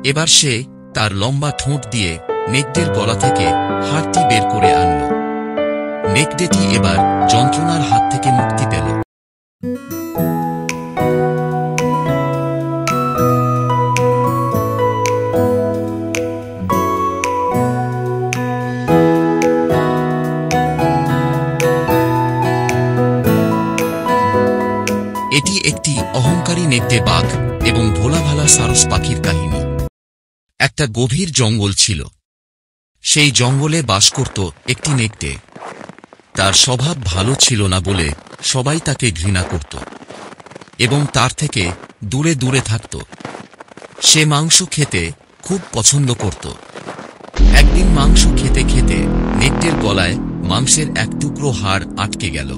এবার সে তার লম্বা ঠোঁট দিয়ে নেকড়ের গলা থেকে হাড়টি বের করে আনল। নেকড়েটি এবার যন্ত্রণার হাত থেকে মুক্তি পেল। এটি একটি অহংকারী নেকড়ে বাঘ এবং ভোলাভালা সারস পাখির কাহিনী। একটা গভীর জঙ্গল ছিল। সেই জঙ্গলে বাস করত একটি নেকড়ে। তার স্বভাব ভালো ছিল না বলে সবাই তাকে ঘৃণা করত এবং তার থেকে দূরে দূরে থাকত। সে মাংস খেতে খুব পছন্দ করত। একদিন মাংস খেতে খেতে নেকড়ের গলায় মাংসের এক টুকরো হাড় আটকে গেল।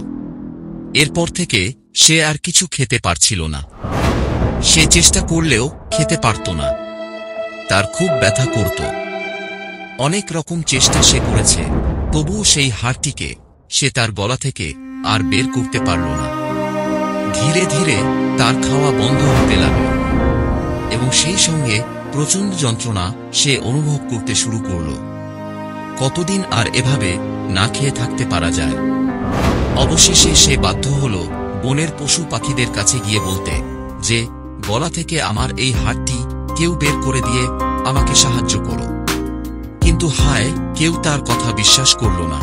এরপর থেকে সে আর কিছু খেতে পারছিল না। সে চেষ্টা করলেও খেতে পারত না। তার খুব ব্যথা করত। অনেক রকম চেষ্টা সে করেছে, তবুও সেই হাড়টিকে সে তার গলা থেকে আর বের করতে পারল না। ধীরে ধীরে তার খাওয়া বন্ধ হতে লাগল এবং সেই সঙ্গে প্রচণ্ড যন্ত্রণা সে অনুভব করতে শুরু করল। কতদিন আর এভাবে না খেয়ে থাকতে পারা যায়? অবশেষে সে বাধ্য হল বনের পশু পাখিদের কাছে গিয়ে বলতে যে, গলা থেকে আমার এই হাড়টি কেউ বের করে দিয়ে আমাকে সাহায্য করো। কিন্তু হায়, কেউ তার কথা বিশ্বাস করল না।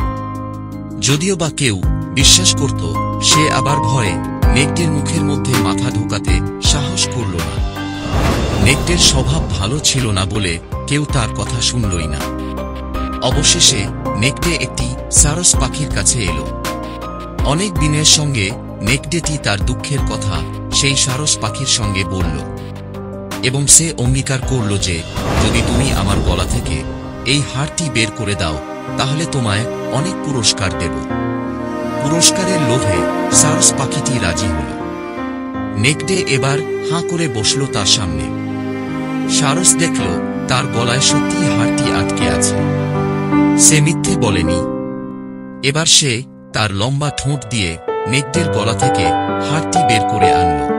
যদিও বা কেউ বিশ্বাস করত, সে আবার ভয়ে নেকড়ের মুখের মধ্যে মাথা ঢোকাতে সাহস করল না। নেকড়ের স্বভাব ভালো ছিল না বলে কেউ তার কথা শুনলই না। অবশেষে নেকড়ে একটি সারস পাখির কাছে এলো। অনেক দিনের সঙ্গে নেকড়েটি তার দুঃখের কথা সেই সারস পাখির সঙ্গে বলল এবং সে অঙ্গীকার করল যে, যদি তুমি আমার গলা থেকে এই হাড়টি বের করে দাও তাহলে তোমায় অনেক পুরস্কার দেব। পুরস্কারের লোভে সারস পাখিটি রাজি হল। নেকড়ে এবার হাঁ করে বসল তার সামনে। সারস দেখল তার গলায় সত্যি হাড়টি আটকে আছে। সে মিথ্যে বলেনি। এবার সে তার লম্বা ঠোঁট দিয়ে নেকড়ের গলা থেকে হাড়টি বের করে আনল।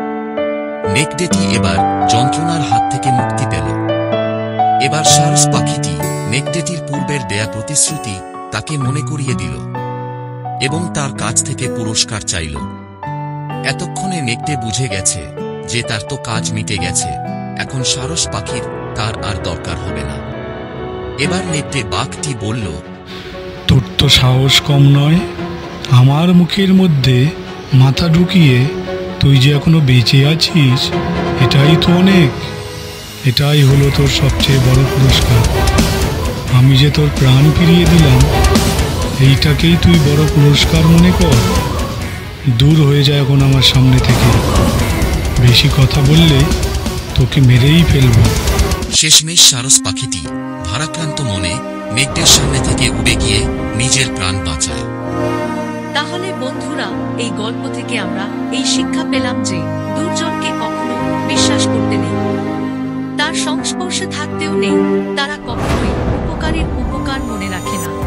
নেকড়েটি এবার যন্ত্রণার হাত থেকে মুক্তি পেল। এবার সারস পাখিটি নেকড়েটির পূর্বের দেয়া প্রতিশ্রুতি তাকে মনে করিয়ে দিল এবং তার কাছ থেকে পুরস্কার চাইল। এতক্ষণে নেকড়ে বুঝে গেছে যে তার তো কাজ মিটে গেছে, এখন সারস পাখির তার আর দরকার হবে না। এবার নেকড়ে বাঘটি বলল, তোর তো সাহস কম নয়। আমার মুখের মধ্যে মাথা ঢুকিয়ে তুই যে এখনো বেঁচে আছিস, এটাই তো অনেক। এটাই হলো তোর সবচেয়ে বড় পুরস্কার। আমি যে তোর প্রাণ ফিরিয়ে দিলাম, এইটাকেই তুই বড় পুরস্কার মনে কর। দূর হয়ে যায় এখন আমার সামনে থেকে। বেশি কথা বললে তোকে মেরেই ফেলব। শেষমেশ সারস পাখিটি ভারাক্রান্ত মনে নেকড়ের সামনে থেকে উড়ে গিয়ে নিজের প্রাণ বাঁচায়। তাহলে বন্ধুরা, এই গল্প থেকে আমরা এই শিক্ষা পেলাম যে দুর্জনকে কখনো বিশ্বাস করতে নেই। তার সংস্পর্শে থাকতেও নেই। তারা কখনোই উপকারের উপকার মনে রাখে না।